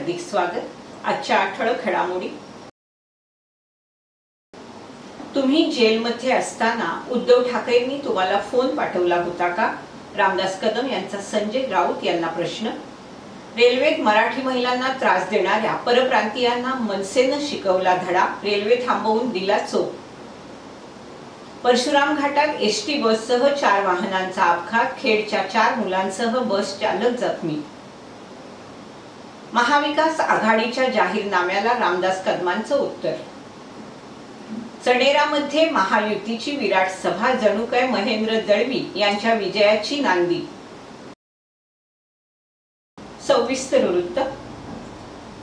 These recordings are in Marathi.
हार्दिक स्वागत। आजच्या ठळक घडामोडी। तुम्ही जेलमध्ये असताना उद्धव ठाकरेंनी तुम्हाला फोन पाठवला होता का? रामदास कदम यांचा संजय राऊत यांना प्रश्न। रेल्वेत मराठी महिलांना त्रास देणाऱ्या परप्रांतीयांना मनसेनं शिकवला धडा, रेल्वे थांबवून दिला चोप। परशुराम घाटात एसटी बससह 4 वाहनांचा अपघात, खेडच्या 4 मुलांसह बस चालक जखमी। महाविकास आघाडीच्या जाहीरनाम्याला रामदास कदमांचं उत्तर। चणेरामध्ये महायुतीची विराट सभा, जणू काय महेंद्र दळवी यांच्या विजयाची नांदी। सविस्तर वृत्त।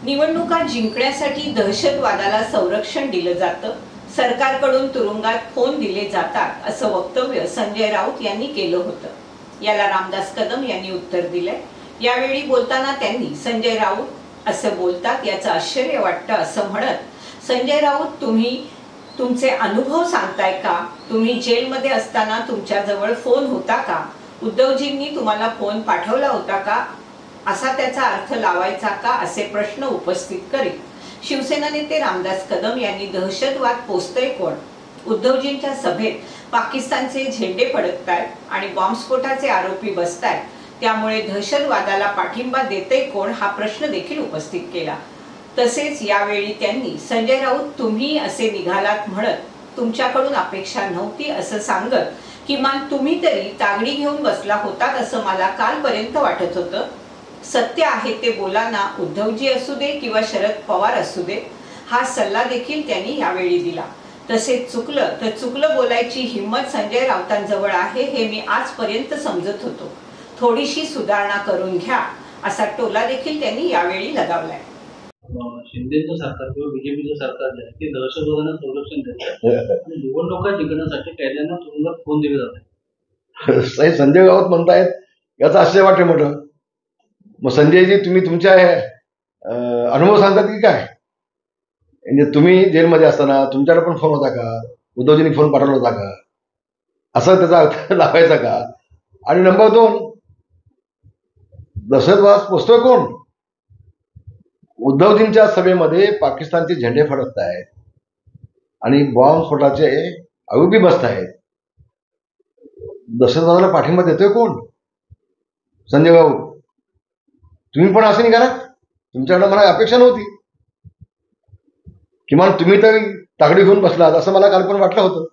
निवडणुका जिंकण्यासाठी दहशतवादाला संरक्षण दिलं जातं, सरकारकडून तुरुंगात फोन दिले जातात असं वक्तव्य संजय राऊत यांनी केलं होतं। याला रामदास कदम यांनी उत्तर दिले। यावेळी बोलताना त्यांनी संजय राऊत असं बोलतात याचं आश्चर्य वाटतं असं म्हणत, संजय राऊत तुम्ही तुमचे अनुभव सांगताय का? तुम्ही जेलमध्ये असताना तुमच्या जवळ फोन होता का? उद्धवजींनी तुम्हाला फोन पाठवला होता का? असा त्याचा अर्थ लावायचा का? असे प्रश्न उपस्थित करीत शिवसेना नेते रामदास कदम यांनी दहशतवाद पोसतोय कोण? उद्धवजींच्या सभेत पाकिस्तानचे झेंडे फडकतायत आणि बॉम्बस्फोटाचे आरोपी बसतायत, त्यामुळे दहशतवादाला पाठिंबा देते कोण हा प्रश्न देखील उपस्थित केला। तसेच यावेळी त्यांनी संजय राऊत तुम्ही असे निघालात म्हणत तुमच्याकडून अपेक्षा नव्हती असं सांगत, किमान तुम्ही तरी तागडी घेऊन बसला होतात असं मला कालपर्यंत वाटत होतं। सत्य आहे ते बोला ना, उद्धवजी असू दे किंवा शरद पवार असू दे, हा सल्ला देखील त्यांनी यावेळी दिला। तसेच चुकलं तर चुकलं बोलायची हिम्मत संजय राऊतांजवळ आहे हे मी आजपर्यंत समजत होतो, थोडीशी सुधारणा करून घ्या असा टोला देखील त्यांनी यावेळी लगावलाय। शिंदेचं सरकार किंवा बीजेपीचं सरकार जे आहे ते दहशतवादाला संरक्षण देतं आणि निवडणुका जिंकण्यासाठी कैद्यांना तुरुंगात फोन दिले जाते। संजय राऊत म्हणतायत याचं आश्चर्य वाटतं मोठं। मग संजयजी तुम्ही तुमच्या अनुभव सांगतात की काय? म्हणजे तुम्ही जेलमध्ये असताना तुमच्याकडे पण फोन होता का? उद्धवजींनी फोन पाठवला होता का? असा त्याचा अर्थ लावायचा का? आणि नंबर 2, दहशतवाद पोसतोय कोण? उद्धवजींच्या सभेमध्ये पाकिस्तानचे झेंडे फडकत आहेत आणि बॉम्बस्फोटाचे आरोपी बसत आहेत। दहशतवादाला पाठिंबा देतोय कोण? संजय राऊत तुम्ही पण असं निघालात, तुमच्याकडे मला अपेक्षा नव्हती, किमान तुम्ही तर तागडी घेऊन बसलात असं मला काल पण वाटलं होतं।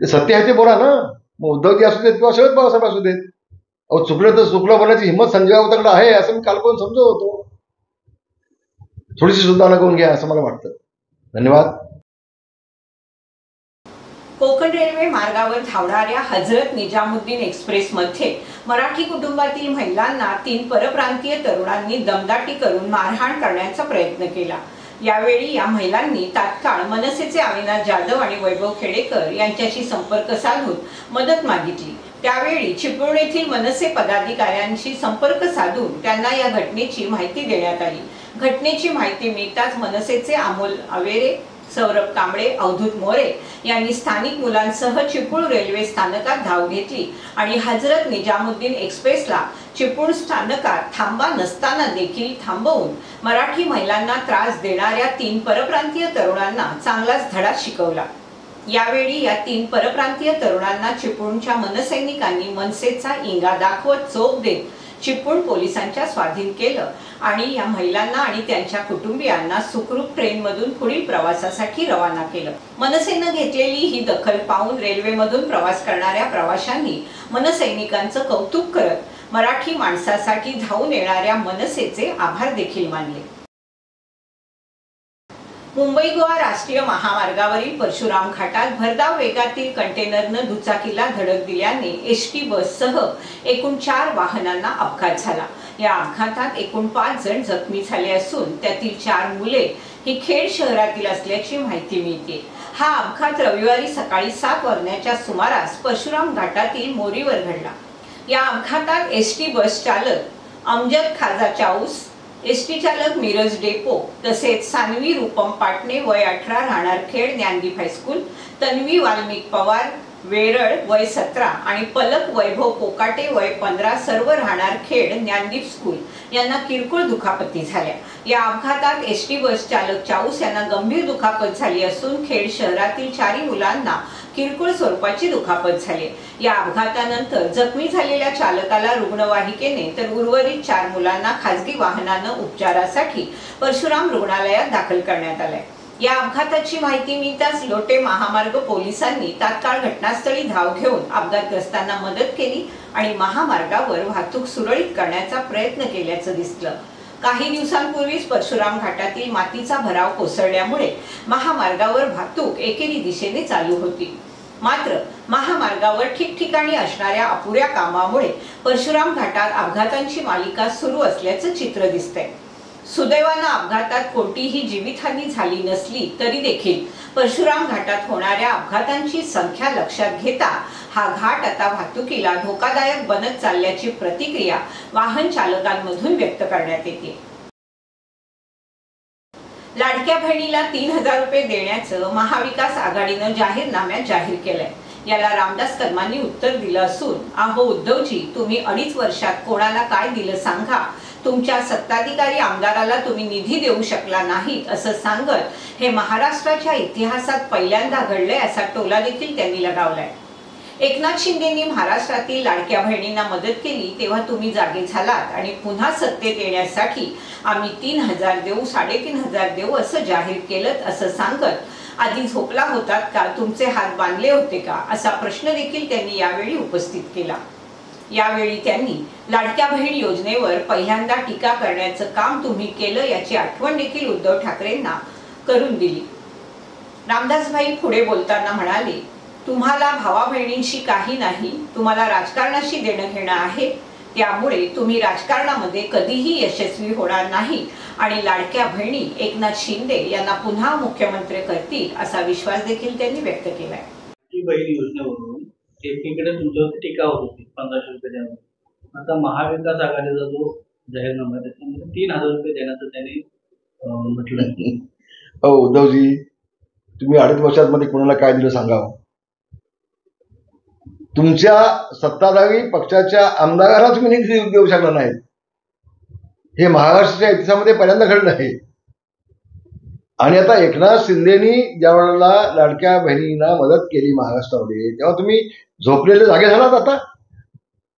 ते सत्य आहे ते बोला ना। मग उद्धवजी असू देत किंवा शरद पवार साहेब असू देत, अहो चुकलं तर चुकलं बोलण्याची हिंमत संजय राऊतांकडे आहे असं मी काल पण समजत होतो। थोडीशी सुधारणा करून घ्या असं मला वाटतं। धन्यवाद। कोकण रेल्वे मार्गावर धावणाऱ्या हजरत निजामुद्दीन एक्सप्रेस मध्ये मराठी कुटुंबातील महिलांना 3 परप्रांतीय तरुणांनी दमदाटी करून मारहाण करण्याचा प्रयत्न केला। यावेळी या महिलांनी तात्काळ मनसेचे अविनाश जाधव आणि वैभव खेडेकर यांच्याशी संपर्क साधून मदत मागितली। त्यावेळी चिपळूण येथील मनसे पदाधिकाऱ्यांशी संपर्क साधून त्यांना या घटनेची माहिती देण्यात आली। घटनेची माहिती मिळताच मनसेचे अमोल अवेरे, सौरभ कांबळे, अवधूत मोरे यांनी स्थानिक मुलांसह चिपळूण रेल्वे स्थानकात धाव घेतली आणि हजरत निजामुद्दीन एक्सप्रेसला चिपळूण स्थानकात थांबा नसताना देखील थांबवून मराठी महिलांना त्रास देणाऱ्या 3 परप्रांतीय तरुणांना चांगलाच धडा शिकवला। यावेळी या 3 परप्रांतीय तरुणांना चिपळूणच्या मनसैनिकांनी मनसेचा इंगा दाखवत चोप देत चिपळूण पोलिसांच्या स्वाधीन केलं आणि या महिलांना आणि त्यांच्या कुटुंबियांना सुखरूप ट्रेनमधून पुढील प्रवासासाठी रवाना केलं। मनसेनं घेतलेली ही दखल पाहून रेल्वेमधून प्रवास करणाऱ्या प्रवाशांनी मनसैनिकांचं कौतुक करत मराठी माणसासाठी धावून येणाऱ्या मनसेचे आभार देखील मानले। मुंबई गोवा राष्ट्रीय महामार्गावरील परशुराम घाटात भरधाव वेगातील कंटेनरनं दुचाकीला धडक दिल्याने एसटी बससह एकूण 4 वाहनांना अपघात झाला। या अपघातात एकूण 5 जण जखमी झाले असून त्यातील 4 मुले ही खेड शहरातील असल्याची माहिती मिळते। हा अपघात रविवारी सकाळी 7 वाजण्याच्या सुमारास परशुराम घाटातील मोरीवर घडला। या अपघातात एसटी बस चालक अमजद खाजा चाऊस, एसटी चालक मिरज डेपो तसेच सानवी रूपम पाटणे वय 18 राहणार खेड ज्ञानदीप हायस्कूल, तन्वी वाल्मिक पवार वेरळ वय 17 आणि पलक वैभव कोकाटे वय 15 सर्व राहणार खेड ज्ञानदीप स्कूल यांना किरकोळ दुखापती झाल्या। या अपघातात एसटी बस चालक चाऊस यांना गंभीर दुखापत झाली असून खेड शहरातील 4 मुलांना किरकोळ स्वरूपाची दुखापत झाली। या अपघातानंतर जखमी झालेल्या चालकाला रुग्णवाहिकेने तर उर्वरित 4 मुलांना खासगी वाहनाने उपचारासाठी परशुराम रुग्णालयात दाखल करण्यात आले। या अपघाताची माहिती मिळताच लोटे महामार्ग पोलिसांनी तात्काळ घटनास्थळी धाव घेऊन अपघातग्रस्तांना मदत केली आणि महामार्गावर वाहतूक सुरळीत करण्याचा प्रयत्न केल्याचं दिसलं। काही दिवसांपूर्वीच परशुराम घाटातील मातीचा भराव कोसळल्यामुळे महामार्गावर वाहतूक एकेरी दिशेने चालू होती। मात्र महामार्गावर ठिकठिकाणी असणाऱ्या अपुऱ्या कामामुळे परशुराम घाटात अपघातांची मालिका सुरू असल्याचं चित्र दिसतंय। सुदैवाने अपघातात कोणतीही जीवितहानी झाली नसली तरी देखील परशुराम घाटात होणाऱ्या अपघातांची संख्या लक्षात घेता हा घाट आता वाहतुकीला धोकादायक बनत चालल्याची प्रतिक्रिया वाहन चालकांमधून व्यक्त करण्यात येते। लाडक्या बहिणीला 3000 रुपये देण्याचं महाविकास आघाडीनं जाहीरनाम्यात जाहीर केलंय। याला रामदास कदमांनी उत्तर दिलं असून, अहो उद्धवजी, तुम्ही 2.5 वर्षात कोणाला काय दिलं सांगा, तुमच्या सत्ताधिकारी आमदाराला तुम्ही निधी देऊ शकला नाहीत असं सांगत हे महाराष्ट्राच्या इतिहासात पहिल्यांदा घडलंय असा टोला देखील त्यांनी लगावलाय। एकनाथ शिंदेंनी महाराष्ट्रातील लाडक्या बहिणींना मदत केली तेव्हा तुम्ही जागे झालात आणि पुन्हा सत्तेत येण्यासाठी आम्ही 3000 देऊ, 3500 देऊ असं जाहीर केलं असं सांगत आधी झोपला होतात का, तुमचे हात बांधले होते का असा प्रश्न देखील त्यांनी यावेळी उपस्थित केला। यावेळी त्यांनी लाडक्या बहीण योजनेवर पहिल्यांदा टीका करण्याचं काम तुम्ही केलं याची आठवण देखील उद्धव ठाकरेंना करून दिली। रामदासभाई पुढे बोलताना म्हणाले, तुम्हाला भावा बहिणींशी काही नाही, तुम्हाला राजकारणाशी देणं घेणं आहे, त्यामुळे तुम्ही राजकारणामध्ये कधीही यशस्वी होणार नाही आणि लाडक्या बहिणी एकनाथ शिंदे यांना पुन्हा मुख्यमंत्री करतील असा विश्वास देखील त्यांनी व्यक्त केलाय। बहीण योजनेवरून एकीकडे तुमच्यावरती टीका होत होती 1500 रुपये देण्यावर, आता महाविकास आघाडीचा जो जाहीरनामा आहे त्याच्यामध्ये 3000 रुपये देण्याचं त्यांनी म्हटलं। उद्धवजी, तुम्ही 2.5 वर्षात मध्ये कोणाला काय दिलं सांगावं? तुमच्या सत्ताधारी पक्षाच्या आमदाराला तुम्ही निधी देऊ शकला नाही, हे महाराष्ट्राच्या इतिहासामध्ये पहिल्यांदा घडलं आहे। आणि आता एकनाथ शिंदेनी ज्या वेळेला लाडक्या बहिणींना मदत केली महाराष्ट्रामध्ये, तेव्हा तुम्ही झोपलेले जागे झालात आता,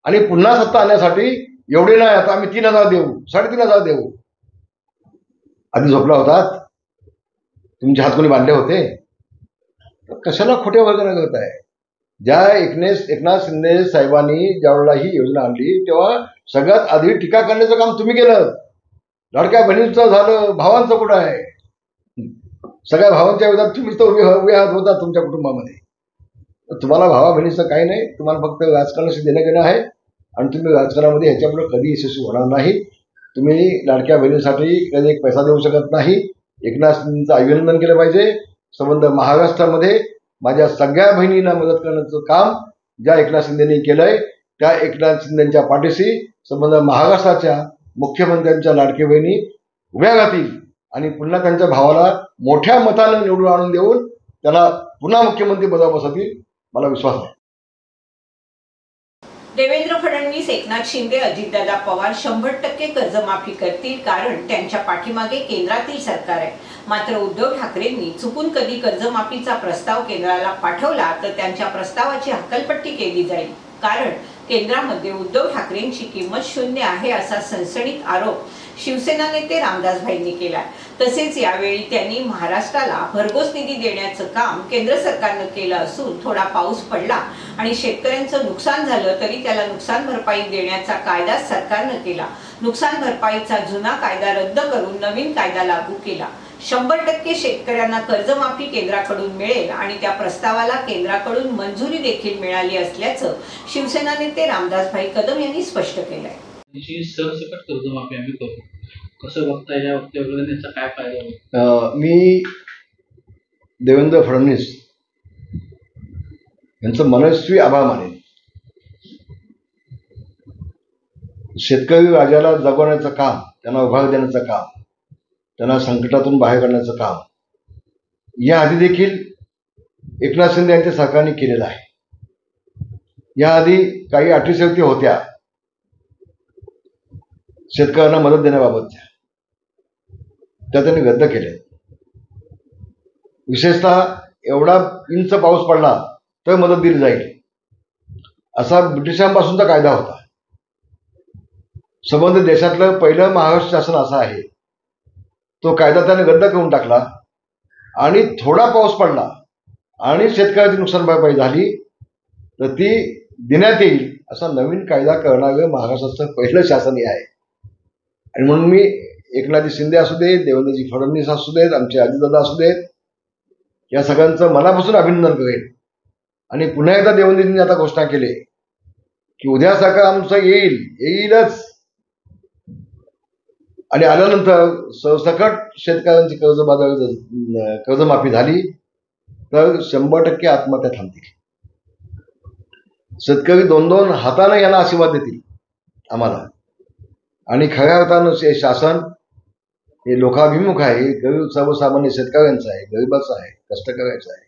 आणि पुन्हा सत्ता आणण्यासाठी एवढे नाही, आता आम्ही 3000 देऊ, 3500 देऊ। आधी झोपला होतात, तुमचे हात कोणी बांधले होते? कशाला खोटे वगैरे करत आहे? ज्या एकनाथ शिंदे साहेबांनी ज्यावेळेला ही योजना आणली तेव्हा सगळ्यात आधी टीका करण्याचं काम तुम्ही केलं। लाडक्या बहिणींचं झालं, भावांचं कुठं आहे? सगळ्या भावांच्या विरोधात तुम्हीच तर उभे होता तुमच्या कुटुंबामध्ये। तुम्हाला भावा बहिणीचं काही नाही, तुम्हाला फक्त राजकारणाशी देणं घेणं आहे आणि तुम्ही राजकारणामध्ये ह्याच्यापुढे कधी यशस्वी होणार नाही। तुम्ही लाडक्या बहिणीसाठी कधी एक पैसा देऊ शकत नाही। एकनाथ शिंदेचं अभिनंदन केलं पाहिजे। संबंध महाराष्ट्रामध्ये माझ्या सगळ्या बहिणींना मदत करण्याचं काम ज्या एकनाथ शिंदेनी केलंय, त्या एकनाथ शिंदेच्या पाठीशी संबंध महाराष्ट्राच्या मुख्यमंत्र्यांच्या लाडकी बहिणी उभ्या राहतील आणि पुन्हा त्यांच्या भावाला मोठ्या मतानं निवडून आणून देऊन त्याला पुन्हा मुख्यमंत्री पदावर बसवतील, मला विश्वास आहे। देवेंद्र फडणवीस, एकनाथ शिंदे, अजितदादा पवार 100% कर्जमाफी करतील, कारण त्यांच्या पाठीमागे केंद्रातील सरकार आहे। मात्र उद्धव ठाकरेंनी चुकून कधी कर्जमाफीचा प्रस्ताव केंद्राला पाठवला तर त्यांच्या प्रस्तावाची हकालपट्टी केली जाईल, कारण केंद्रामध्ये उद्धव ठाकरेंची किंमत 0 आहे असा सनसनीत आरोप शिवसेना नेते रामदासभाईंनी केला। तसेच यावेळी त्यांनी महाराष्ट्राला भरघोस निधी देण्याचं काम केंद्र सरकारनं केलं असून थोडा पाऊस पडला आणि शेतकऱ्यांचं नुकसान झालं तरी त्याला नुकसान भरपाई देण्याचा कायदा सरकारनं केला। नुकसान भरपाईचा जुना कायदा रद्द करून नवीन कायदा लागू केला। 100% शेतकऱ्यांना कर्जमाफी केंद्राकडून मिळेल आणि त्या प्रस्तावाला केंद्राकडून मंजुरी देखील मिळाली असल्याचं शिवसेना नेते रामदासभाई कदम यांनी स्पष्ट केलंय। सरसकट कर्जमाफी आम्ही करू, कसं बघताय या वक्तव्यावर, त्याचा काय फायदा होईल? मी देवेंद्र फडणवीस यांचं मनस्वी आभार मानेन। शेतकरी राजाला जगवण्याचं काम, त्यांना उभार देण्याचं काम, त्यांना संकटातून बाहेर काढण्याचं काम या आधी देखील एकनाथ शिंदे यांच्या सरकारने केलेलं आहे। याआधी काही अटी होत्या शेतकऱ्यांना मदत देण्याबाबतच्या, त्या त्यांनी रद्द केल्या. विशेषतः एवढा इंच पाऊस पडला तर मदत दिली जाईल असा ब्रिटिशांपासूनचा कायदा होता. संबंधित देशातलं पहिलं महाराष्ट्र शासन असं आहे. तो कायदा त्याने रद्द करून टाकला आणि थोडा पाऊस पडला आणि शेतकऱ्याची नुकसान भरपाई झाली तर ती देण्यात येईल असा नवीन कायदा करणारं महाराष्ट्राचं पहिलं शासन हे आहे. आणि म्हणून मी एकनाथजी शिंदे असू देत, देवेंद्रजी फडणवीस असू देत, आमचे अजितदादा असू देत, या सगळ्यांचं मनापासून अभिनंदन करेन. आणि पुन्हा एकदा देवेंद्रजींनी आता घोषणा केली की उद्या सरकार आमचं येईलच आणि आल्यानंतर सरसकट शेतकऱ्यांची कर्जमाफी झाली तर 100% आत्महत्या थांबतील. शेतकरी 2-2 हातानं याला आशीर्वाद देतील आम्हाला. आणि खऱ्या अर्थानं शासन हे लोकाभिमुख आहे, गरीब सर्वसामान्य शेतकऱ्यांचं आहे, गरिबाचं आहे, कष्टकऱ्याचं आहे.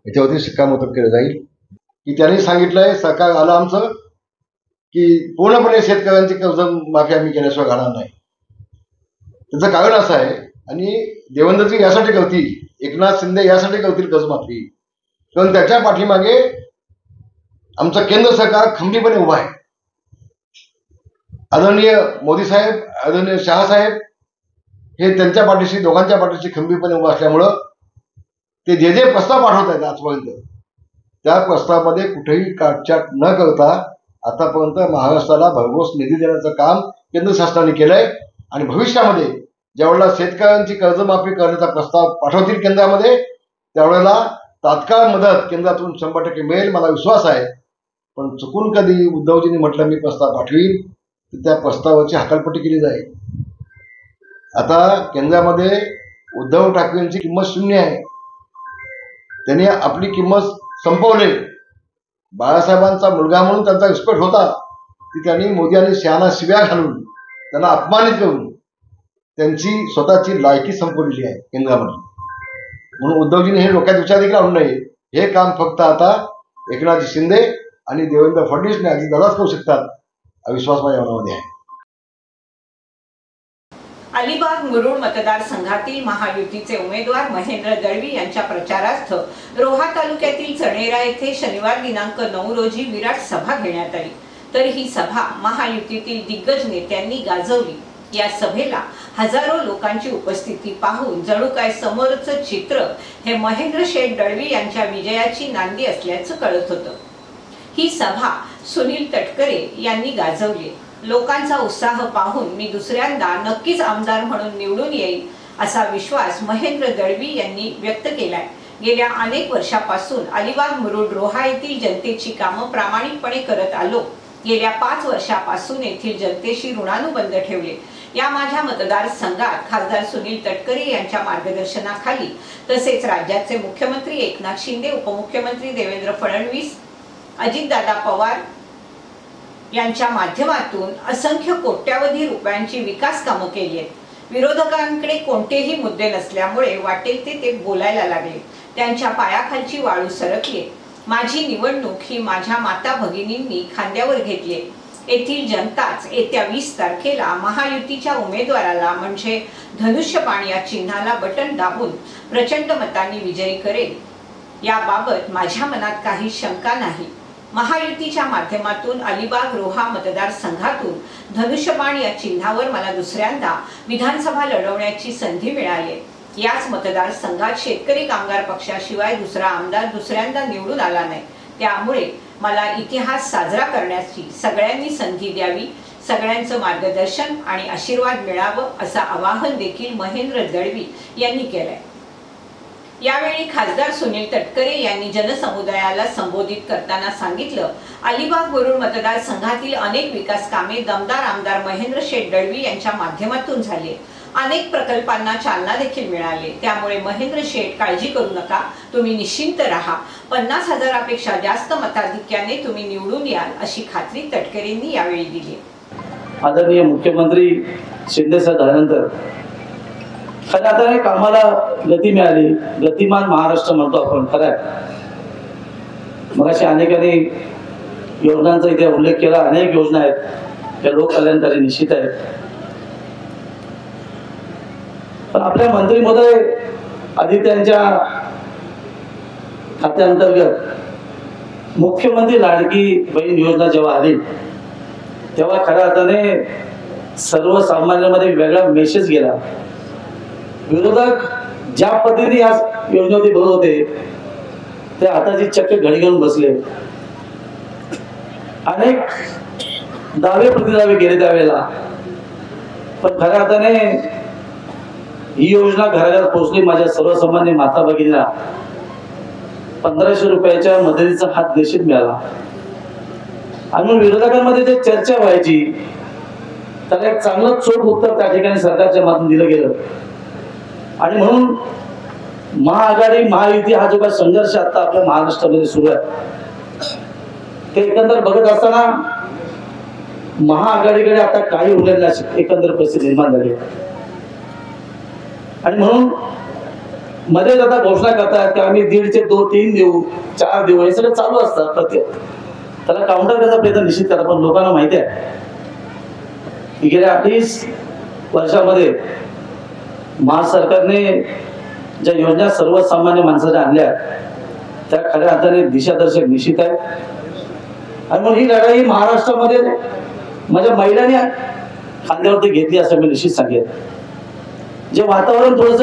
याच्यावरती शिक्कामोर्तब केलं जाईल की त्यांनी सांगितलंय सरकार आलं आमचं की पूर्णपणे शेतकऱ्यांची कर्जमाफी आम्ही केल्याशिवाय घालणार नाही. त्याचं कारण असं आहे आणि देवेंद्रजी यासाठी करतील, एकनाथ शिंदे यासाठी करतील कर्जमाफी, कारण त्याच्या पाठीमागे आमचं केंद्र सरकार खंबीरपणे उभं आहे. आदरणीय मोदी साहेब, आदरणीय शहा साहेब हे त्यांच्या पाठीशी, दोघांच्या पाठीशी खंबीरपणे उभं असल्यामुळं ते जे जे प्रस्ताव पाठवत आहेत आजपर्यंत त्या प्रस्तावामध्ये कुठेही काटछाट न करता आतापर्यंत महाराष्ट्राला भरघोस निधी देण्याचं काम केंद्र शासनाने केलंय. आणि भविष्यामध्ये ज्यावेळेला शेतकऱ्यांची कर्जमाफी करण्याचा प्रस्ताव पाठवतील केंद्रामध्ये त्यावेळेला तात्काळ मदत केंद्रातून 100% मिळेल मला विश्वास आहे. पण चुकून कधी उद्धवजींनी म्हटलं मी प्रस्ताव पाठवीन तर त्या प्रस्तावाची हकालपट्टी केली जाईल. आता केंद्रामध्ये उद्धव ठाकरेंची किंमत 0 आहे. त्यांनी आपली किंमत संपवली. बाळासाहेबांचा मुलगा म्हणून त्यांचा रिस्पेक्ट होता ती त्यांनी मोदी आणि शहाना शिव्या घालून त्यांना अपमानित करून त्यांची स्वतःची लायकी संपवलेली आहे केंद्रामध्ये. म्हणून उद्धवजींनी हे डोक्यात विचार देखील आणू नये. हे काम फक्त आता एकनाथजी शिंदे आणि देवेंद्र फडणवीस अजितदादाच करू शकतात हा विश्वास माझ्या मनामध्ये आहे. अलिबाग मुरुड मतदारसंघातील महायुतीचे उमेदवार महेंद्र दळवी यांच्या प्रचारार्थ रोहा तालुक्यातील चणेरा येथे शनिवार दिनांक 9 रोजी विराट सभा घेण्यात आली. तर ही सभा महायुतीतील दिग्गज नेत्यांनी गाजवली. या सभेला हजारो लोकांची उपस्थिती पाहून जणू काय समोरचं चित्र हे महेंद्र शेठ दळवी यांच्या विजयाची नांदी असल्याचं कळत होतं. ही सभा सुनील तटकरे यांनी गाजवली. लोकांचा उत्साह पाहून मी दुसऱ्यांदा नक्कीच आमदार म्हणून निवडून येईल असा विश्वास महेंद्र दळवी यांनी व्यक्त केलाय. गेल्या अनेक वर्षापासून अलिबाग मुरुड रोहा येथील जनतेची कामं प्रामाणिकपणे करत आलो. गेल्या 5 वर्षापासून येथील जनतेशी ऋणानुबंध ठेवले. या माझ्या मतदारसंघात खासदार सुनील तटकरे यांच्या मार्गदर्शनाखाली तसेच राज्याचे मुख्यमंत्री एकनाथ शिंदे, उपमुख्यमंत्री देवेंद्र फडणवीस, अजितदादा पवार यांच्या माध्यमातून असंख्य कोट्यावधी रुपयांची विकास कामं केली आहेत. विरोधकांकडे कोणतेही मुद्दे नसल्यामुळे वाटेल ते बोलायला लागले. त्यांच्या पायाखालची वाळू सरकली. माझी निवडणूक ही माझ्या माता भगिनींनी खांद्यावर घेतली. येथील जनताच येत्या 20 तारखेला महायुतीच्या उमेदवाराला म्हणजे धनुष्यबाण या चिन्हाला बटन दाबून प्रचंड मतांनी विजयी करेल याबाबत माझ्या मनात काही शंका नाही. महायुतीच्या माध्यमातून अलिबाग रोहा मतदारसंघातून धनुष्यबाण या चिन्हावर मला दुसऱ्यांदा विधानसभा लढवण्याची संधी मिळाली. याच मतदारसंघात शेतकरी कामगार पक्षाशिवाय दुसरा आमदार दुसऱ्यांदा निवडून आला नाही. त्यामुळे मला इतिहास साजरा करण्याची सगळ्यांनी संधी द्यावी, सगळ्यांचं मार्गदर्शन आणि आशीर्वाद मिळावं असं आवाहन देखील महेंद्र दळवी यांनी केलंय. यावेळी खासदार सुनील तटकरे यांनी जनसमुदायाला संबोधित करताना सांगितलं, अलिबाग मुरुड मतदारसंघातील अनेक विकास कामे दमदार आमदार महेंद्र शेठ दळवी यांच्या माध्यमातून झाली. अनेक प्रकल्पांना चालना देखील मिळाली. त्यामुळे महेंद्र शेठ काळजी करू नका, तुम्ही निश्चिंत राहा. 50,000पेक्षा जास्त मताधिक्याने तुम्ही निवडून याल अशी खात्री तटकरेंनी यावेळी दिली. आदरणीय मुख्यमंत्री शिंदे साहेब झाल्यानंतर खरं आता कामाला गती मिळाली. गतिमान महाराष्ट्र म्हणतो आपण. खरं आहे. मग अशा अनेकांनी योजनांचा इथे उल्लेख केला. अनेक योजना आहेत त्या लोककल्याणकारी निश्चित आहेत. पण आपल्या मंत्री महोदय आदित्यांच्या खात्याअंतर्गत मुख्यमंत्री लाडकी बहीण योजना जेव्हा आली तेव्हा खऱ्या अर्थाने सर्वसामान्यांमध्ये वेगळा मेसेज गेला. विरोधक ज्या पद्धतीने या योजनेवरती बोलत होते ते आताची चक्क घडी घेऊन बसले. अनेक दावे प्रतिदावे केले त्यावेळेला, पण खऱ्या अर्थाने ही योजना घराघरात पोहोचली. माझ्या सर्वसामान्य माता भगिनींना 1500 रुपयाच्या मदतीचा हात निश्चित मिळाला. आणि विरोधकांमध्ये जे चर्चा व्हायची त्याला एक चांगलं चोख उत्तर त्या ठिकाणी सरकारच्या माध्यमातून दिलं गेलं. आणि म्हणून महाआघाडी महायुती हा जो काही संघर्ष आता आपल्या महाराष्ट्रामध्ये सुरू आहे ते एकंदर बघत असताना महाआघाडीकडे आता काही उरलेली एकंदर परिस्थिती निर्माण झाली. आणि म्हणून मध्येच आता घोषणा करतात की आम्ही 1.5 ते 3 देऊ, 4 देऊ, हे सगळं चालू असतात. प्रत्येक त्याला काउंटर करायचा प्रयत्न निश्चित करा. पण लोकांना माहिती आहे की गेल्या 28 वर्षामध्ये महाराष्ट्र सरकारने ज्या योजना सर्वसामान्य माणसाच्या आणल्या त्या खऱ्या अर्थाने दिशादर्शक निश्चित आहे. आणि म्हणून ही लढाई महाराष्ट्रामध्ये माझ्या महिलांनी खांद्यावरती घेतली असं मी निश्चित सांगेन. जे वातावरण थोडस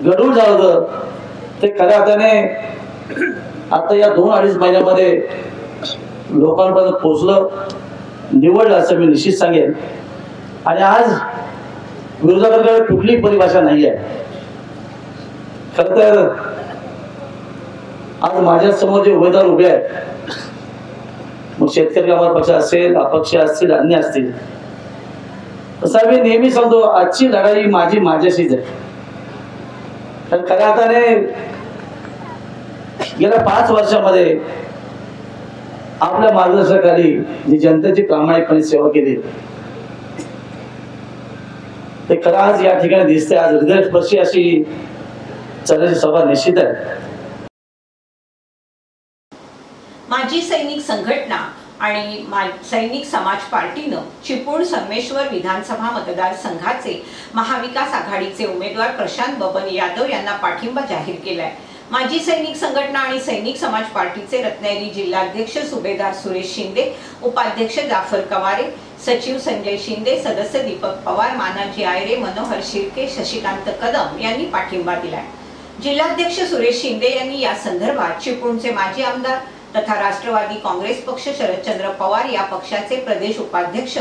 गढूळ झालं होतं ते खऱ्या अर्थाने आता या 2-2.5 महिन्यामध्ये लोकांपर्यंत पोहोचलं, निवडलं असं मी निश्चित सांगेन. आणि आज विरोधकांकडे कुठलीही परिभाषा नाही आहे. खर तर आज माझ्या समोर जे उमेदवार उभे आहेत, मग शेतकरी कामगार पक्ष असेल, अपक्ष असतील, अन्य असतील, तसं मी नेहमी सांगतो आजची लढाई माझी माझ्याशीच आहे. कारण खऱ्या अर्थाने गेल्या 5 वर्षामध्ये आपल्या मार्गदर्शनाखाली जी जनतेची प्रामाणिकपणे सेवा केली ते खरं आज या ठिकाणी दिसते. आज हृदयस्पर्शी अशी चर्चेची सभा निश्चित आहे. माजी सैनिक संघटना आणि सैनिक समाज पार्टीनं चिपळूण संगमेश्वर विधानसभा मतदारसंघाचे महाविकास आघाडीचे उमेदवार प्रशांत बबन यादव यांना पाठिंबा जाहीर केलाय. माजी सैनिक संघटना आणि सैनिक समाज पार्टीचे रत्नागिरी जिल्हाध्यक्ष सुभेदार सुरेश शिंदे, उपाध्यक्ष जाफर कवारे, सचिव संजय शिंदे, सदस्य दीपक पवार, मानाजी आयरे, मनोहर शिर्के, शशिकांत कदम यांनी पाठिंबा दिलाय. जिल्हाध्यक्ष सुरेश शिंदे यांनी या संदर्भात चिपळूणचे माजी आमदार तथा राष्ट्रवादी काँग्रेस पक्ष शरदचंद्र पवार या पक्षाचे प्रदेश उपाध्यक्ष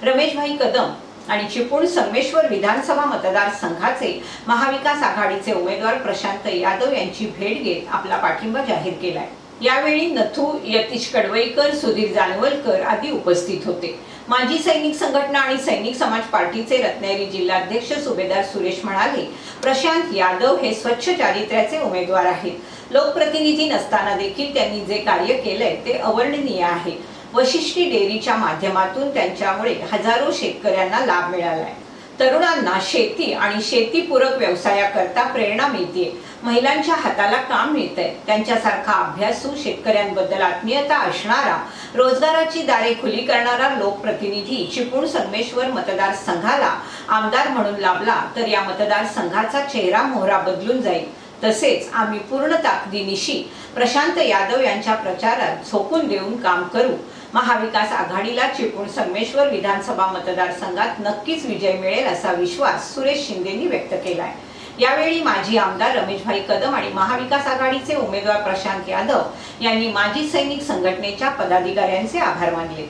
रमेशभाई कदम आणि चिपळूण संगमेश्वर विधानसभा मतदारसंघाचे महाविकास आघाडीचे उमेदवार प्रशांत यादव यांची भेट घेत आपला पाठिंबा जाहीर केलाय. यावेळी नथू यतीश कडवईकर, सुधीर जानवलकर आदी उपस्थित होते. माजी सैनिक संघटना आणि सैनिक समाज पार्टीचे रत्नागिरी जिल्हाध्यक्ष सुभेदार सुरेश म्हणाले, प्रशांत यादव हे स्वच्छ चारित्र्याचे उमेदवार आहेत. लोकप्रतिनिधी नसताना देखील त्यांनी जे कार्य केलंय ते अवर्णनीय आहे. वशिष्ठी डेअरीच्या माध्यमातून त्यांच्यामुळे हजारो शेतकऱ्यांना लाभ मिळालाय. तरुणांना शेती आणि शेतीपूरक व्यवसायाकरता प्रेरणा मिळते. महिलांच्या हाताला काम मिळतंय. त्यांच्यासारखा अभ्यासू, शेतकऱ्यांबद्दल आत्मीयता असणारा, रोजगाराची दारे खुली करणारा लोकप्रतिनिधी चिपळूण संगमेश्वर मतदारसंघाला आमदार म्हणून लाभला तर या मतदारसंघाचा चेहरा मोहरा बदलून जाईल. तसेच आम्ही पूर्ण ताकदीनिशी प्रशांत यादव यांच्या प्रचारात झोकून देऊन काम करू. महाविकास आघाडीला चिपळूण संगमेश्वर विधानसभा मतदारसंघात नक्कीच विजय मिळेल असा विश्वास सुरेश शिंदेंनी व्यक्त केलाय. यावेळी माजी आमदार रमेशभाई कदम आणि महाविकास आघाडीचे उमेदवार प्रशांत यादव यांनी माजी सैनिक संघटनेच्या पदाधिकाऱ्यांचे आभार मानले.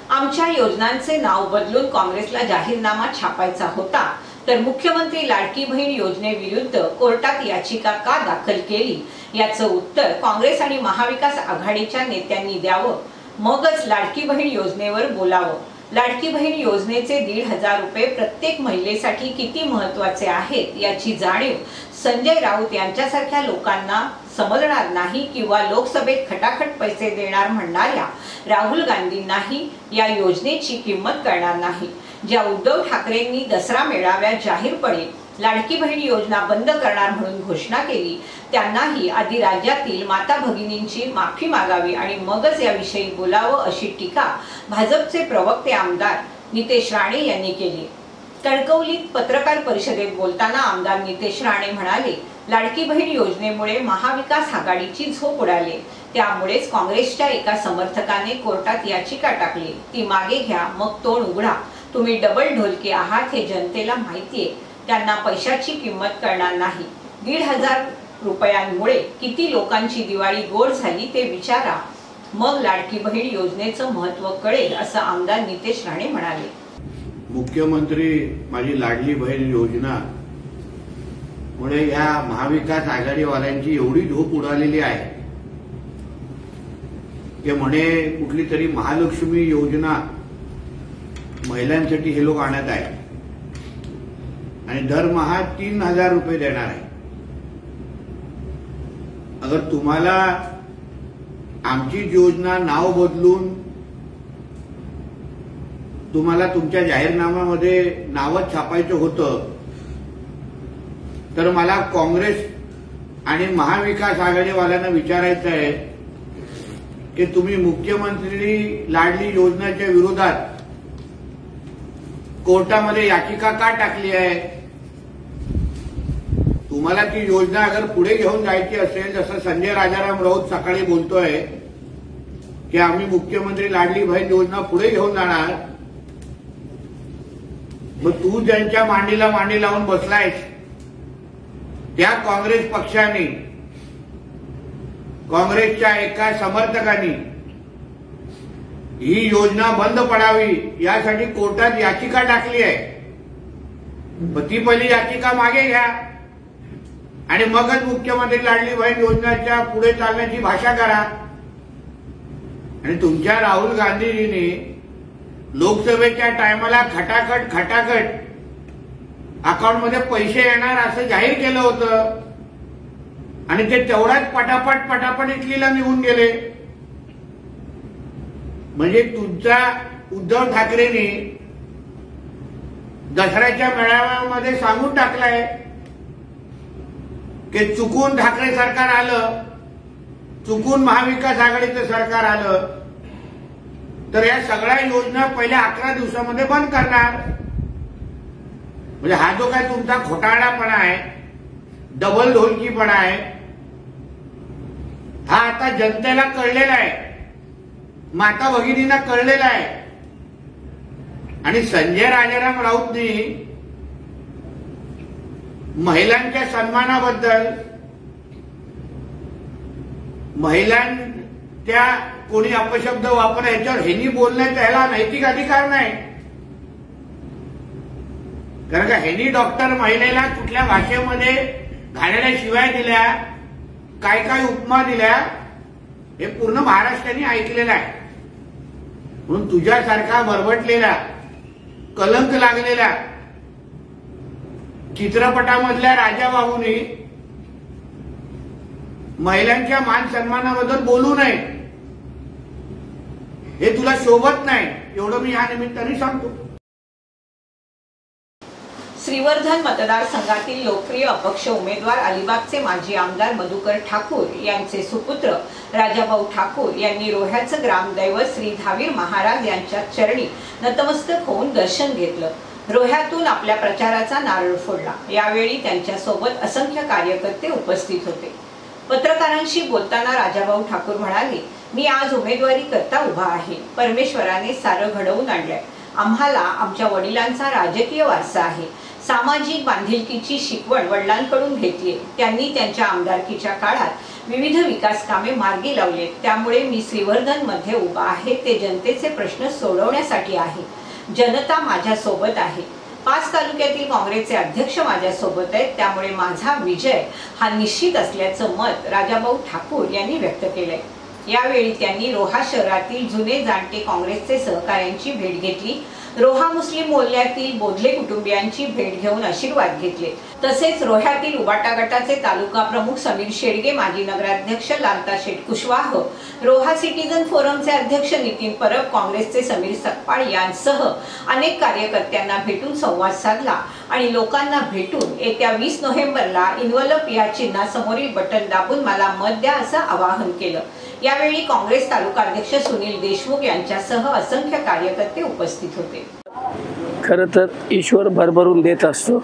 आमच्या योजनांचे नाव बदलून काँग्रेसला जाहीरनामा छापायचा होता तर मुख्यमंत्री लाडकी बहीण योजनेविरुद्ध कोर्टात याचिका का दाखल केली याचं उत्तर काँग्रेस आणि महाविकास आघाडीच्या नेत्यांनी द्यावं. मगच लाडकी बहीण योजनेवर बोलावं. लाडकी बहीण योजनेचे 1,500 रुपये प्रत्येक महिलेसाठी किती महत्त्वाचे आहेत याची जाणीव संजय राऊत यांच्यासारख्या लोकांना समजणार नाही किंवा लोकसभेत खटाखट पैसे देणार म्हणणाऱ्या राहुल गांधींनाही या योजनेची किंमत कळणार नाही. ज्या उद्धव ठाकरेंनी दसरा मेळाव्यात जाहीरपणे लाडकी बहीण योजना बंद करणार म्हणून घोषणा केली, त्यांनाही आधी राज्यातील माता भगिनींची माफी मागावी आणि मगच याविषयी बोलावं अशी टीका भाजपचे प्रवक्ते आमदार नितेश राणे यांनी केली। कणकवलीत पत्रकार परिषदेत बोलताना आमदार नितेश राणे म्हणाले, लाडकी बहीण योजनेमुळे महाविकास आघाडीची झोप उडाली, त्यामुळेच काँग्रेसच्या एका समर्थकाने कोर्टात याचिका टाकली, ती मागे घ्या मग तोंड उघडा, तुम्ही डबल ढोलकी आहात हे जनतेला माहितीये, त्यांना पैशाची किंमत कळणार नाही, 1,500 रुपयांमुळे किती लोकांची दिवाळी गोड झाली ते विचारा, मग लाडकी बहीण योजनेचं महत्त्व कळेल असं आमदार नितेश राणे म्हणाले। मुख्यमंत्री माझी लाडली बहीण योजना मुळे या महाविकास आघाडीवाल्यांची एवढी झोप उडालेली आहे की म्हणे कुठली तरी महालक्ष्मी योजना महिलांसाठी हे लोक आणत आहेत आणि दरमहा 3,000 रुपये देणार आहे। अगर तुम्हाला आमची योजना नाव बदलून तुम्हाला तुमच्या जाहीरनाम्यामध्ये नावच छापायचं होतं तर मला काँग्रेस आणि महाविकास आघाडीवाल्यांना विचारायचं आहे की तुम्ही मुख्यमंत्री लाडली योजनेच्या विरोधात कोर्टामध्ये याचिका का टाकली आहे? तुम्हाला ती योजना अगर पुढे घेऊन जायची असेल, जसं संजय राजाराम राऊत सकाळी बोलतोय की आम्ही मुख्यमंत्री लाडली बहीण योजना पुढे घेऊन जाणार, मग तू ज्यांच्या मांडीला मांडी लावून बसलायस त्या काँग्रेस पक्षाने, काँग्रेसच्या एका समर्थकांनी ही योजना बंद पडावी यासाठी कोर्टात याचिका टाकली आहे। ती पहिली याचिका मागे घ्या आणि मगच मुख्यमंत्री लाडली बहीण योजनेच्या पुढे चालण्याची भाषा करा। आणि तुमच्या राहुल गांधीजींनी लोकसभेच्या टायमाला खटाखट अकाउंटमध्ये पैसे येणार असं जाहीर केलं होतं आणि ते तेवढाच पटापट इटलीला निघून गेले। म्हणजे तुमचा उद्धव ठाकरेंनी दसऱ्याच्या मेळाव्यामध्ये सांगून टाकलंय की चुकून ठाकरे सरकार आलं, चुकून महाविकास आघाडीचं सरकार आलं तर या सगळ्या योजना पहिल्या 11 दिवसामध्ये बंद करणार। म्हणजे हा जो काय तुमचा घोटाळापणा आहे, डबल ढोलकीपणा आहे, हा आता जनतेला कळलेला आहे, माता भगिनींना कळलेला आहे। आणि संजय राजाराम राऊतनी महिलांच्या सन्मानाबद्दल, महिलांच्या कोणी अपशब्द वापरला याच्यावर ह्यांनी बोलण्याचा ह्याला नैतिक अधिकार नाही, कारण का ह्यांनी डॉक्टर महिलेला कुठल्या भाषेमध्ये घाणेरड्या शिवाय दिल्या, काय काय उपमा दिल्या हे पूर्ण महाराष्ट्राने ऐकलेलं आहे। म्हणून तुझ्यासारखा बरबटलेला, कलंक लागलेला चित्रपटामधल्या राजाबाबूंनी महिलांच्या मान सन्मानाबद्दल बोलू नये, हे तुला शोभत नाही, एवढं मी या निमित्ताने सांगतो। श्रीवर्धन मतदारसंघातील लोकप्रिय अपक्ष उमेदवार अलिबागचे माजी आमदार मधुकर ठाकूर यांचे सुपुत्र राजाभाऊ ठाकूर यांनी रोह्याचं ग्रामदैवत श्री धावीर महाराज यांच्या चरणी नतमस्तक होऊन दर्शन घेतलं। रोह्यातून आपल्या प्रचाराचा नारळ फोडला। यावेळी त्यांच्या सोबत असंख्य कार्यकर्ते उपस्थित होते। पत्रकारांशी बोलताना राजाभाऊ ठाकूर म्हणाले, मी आज उमेदवारी करता उभा आहे, परमेश्वराने सारं घडवून आणलंय, आम्हाला आमच्या वडिलांचा राजकीय वारसा आहे, सामाजिक बांधिलकीची शिकवण वडिलांकडून घेतली, त्यांनी त्यांच्या आमदारकीच्या काळात विविध विकास कामे मार्गी लावलेत, त्यामुळे मी श्रीवर्धन मध्ये उभा आहे ते जनतेचे प्रश्न सोडवण्यासाठी आहे, जनता माझ्या सोबत आहे, 5 तालुक्यातील काँग्रेसचे अध्यक्ष माझ्या सोबत आहेत, त्यामुळे माझा विजय हा निश्चित असल्याचं मत राजाभाऊ ठाकूर यांनी व्यक्त केलंय। यावेळी त्यांनी रोहा शहरातील जुने जाणते काँग्रेसचे सहकाऱ्यांची भेट घेतली रोहा मुस्लिम मोहल्ल्यातील बोधले कुटुंबियांची भेट घेऊन आशीर्वाद घेतले। तसेच रोह्यातील उबाटा गटाचे तालुका प्रमुख समीर शेडगे, माजी नगराध्यक्ष लालता शेठ कुशवाह, रोहा सिटीजन फोरमचे अध्यक्ष नितीन परब, काँग्रेसचे समीर सकपाळ यांसह अनेक कार्यकर्त्यांना भेटून संवाद साधला आणि लोकांना भेटून येत्या 20 नोव्हेंबरला इन्व्हलप या चिन्हासमोरील बटन दाबून मला मत द्या असं आवाहन केलं। यावेळी काँग्रेस तालुका अध्यक्ष सुनील देशमुख यांच्यासह असंख्य कार्यकर्ते उपस्थित होते। खरं तर ईश्वर भरभरून देत असतो,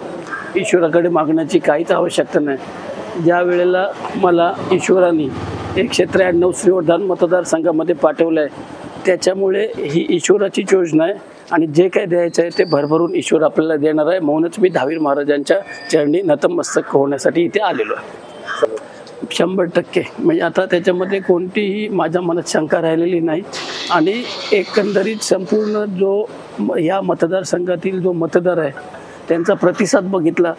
ईश्वराकडे मागण्याची काहीच आवश्यकता नाही। ज्या वेळेला मला ईश्वराने 193 श्रीवर्धन मतदारसंघामध्ये पाठवलं आहे, त्याच्यामुळे ही ईश्वराची योजना आहे आणि जे काही द्यायचं आहे ते भरभरून ईश्वर आपल्याला देणार आहे। म्हणूनच मी दहावीर महाराजांच्या चरणी नतमस्तक होण्यासाठी इथे आलेलो आहे। 100% म्हणजे आता त्याच्यामध्ये कोणतीही माझ्या मनात शंका राहिलेली नाही आणि एकंदरीत संपूर्ण जो या मतदारसंघातील जो मतदार आहे त्यांचा प्रतिसाद बघितला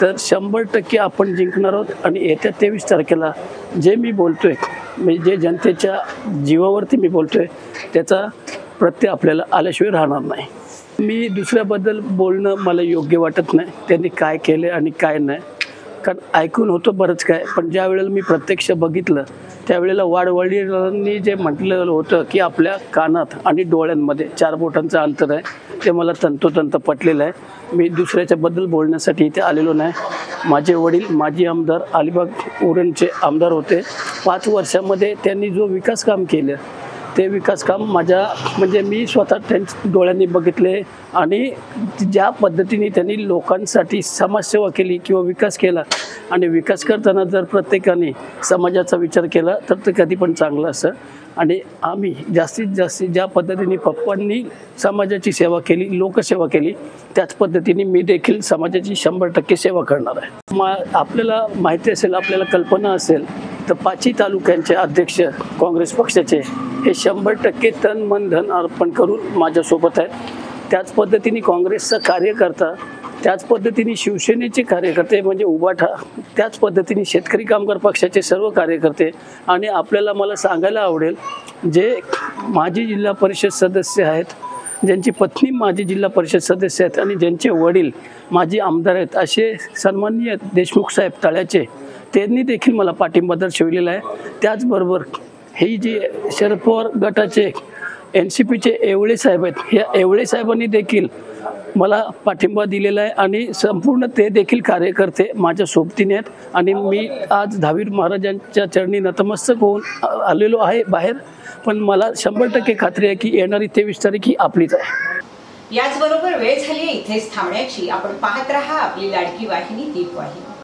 तर 100% आपण जिंकणार आहोत। आणि येत्या 23 तारखेला जे मी बोलतोय, म्हणजे जे जनतेच्या जीवावरती मी बोलतोय, त्याचा प्रत्यय आपल्याला आल्याशिवाय राहणार नाही। मी दुसऱ्याबद्दल बोलणं मला योग्य वाटत नाही, त्यांनी काय केले आणि काय नाही, कारण ऐकून होतं बरंच काय, पण ज्या वेळेला मी प्रत्यक्ष बघितलं त्यावेळेला वाडवडिलांनी जे म्हटलेलं होतं की आपल्या कानात आणि डोळ्यांमध्ये 4 बोटांचं अंतर आहे, ते मला तंतोतंत पटलेलं आहे। मी दुसऱ्याच्याबद्दल बोलण्यासाठी इथे आलेलो नाही। माझे वडील माजी आमदार अलिबाग उरणचे आमदार होते। 5 वर्षामध्ये त्यांनी जो विकास काम केलं ते विकास काम म्हणजे मी स्वतः त्यांच्या डोळ्यांनी बघितले आणि ज्या पद्धतीने त्यांनी लोकांसाठी समाजसेवा केली किंवा विकास केला, आणि विकास करताना जर प्रत्येकाने समाजाचा विचार केला तर ते कधी पण चांगलं असतं। आणि आम्ही जास्तीत जास्त ज्या पद्धतीने पप्पांनी समाजाची सेवा केली, लोकसेवा केली, त्याच पद्धतीने मी देखील समाजाची 100% सेवा करणार आहे। आपल्याला माहिती असेल, आपल्याला कल्पना असेल तर 5 तालुक्यांचे अध्यक्ष काँग्रेस पक्षाचे हे 100% तन मन धन अर्पण करून माझ्यासोबत आहेत। त्याच पद्धतीने काँग्रेसचा कार्यकर्ता, त्याच पद्धतीने शिवसेनेचे कार्यकर्ते म्हणजे उबाठा, त्याच पद्धतीने शेतकरी कामगार पक्षाचे सर्व कार्यकर्ते, आणि आपल्याला मला सांगायला आवडेल जे माजी जिल्हा परिषद सदस्य आहेत, ज्यांची पत्नी माजी जिल्हा परिषद सदस्य आहेत आणि ज्यांचे वडील माजी आमदार आहेत, असे सन्माननीय देशमुख साहेब तळ्याचे, त्यांनी देखील मला पाठिंबा दर्शविलेला आहे। त्याचबरोबर हे जे शरद पवार गटाचे NCPचे एवळे साहेब आहेत, ह्या एवळे साहेबांनी देखील मला पाठिंबा दिलेला आहे आणि संपूर्ण ते देखील कार्यकर्ते माझ्या सोबतीने आहेत। आणि मी आज दहावीर महाराजांच्या चरणी नतमस्तक होऊन आलेलो आहे बाहेर, पण मला 100% खात्री आहे की येणारी 23 तारीख ही आपलीच आहे। याचबरोबर वेळ झाली इथेच थांबण्याची। आपण पाहत रहा आपली लाडकी वाहिनी दीपवाहिनी।